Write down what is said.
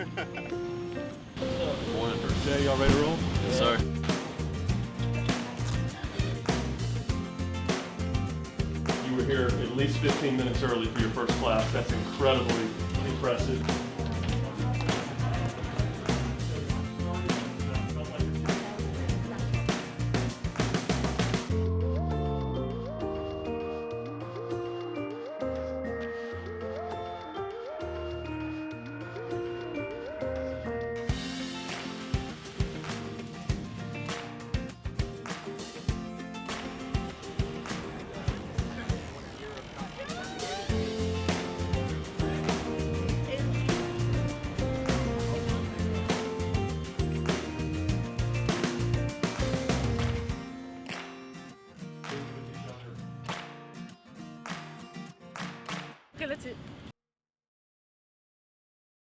400. Jay, y'all ready to roll? Yes, sir. You were here at least 15 minutes early for your first class. That's incredibly impressive.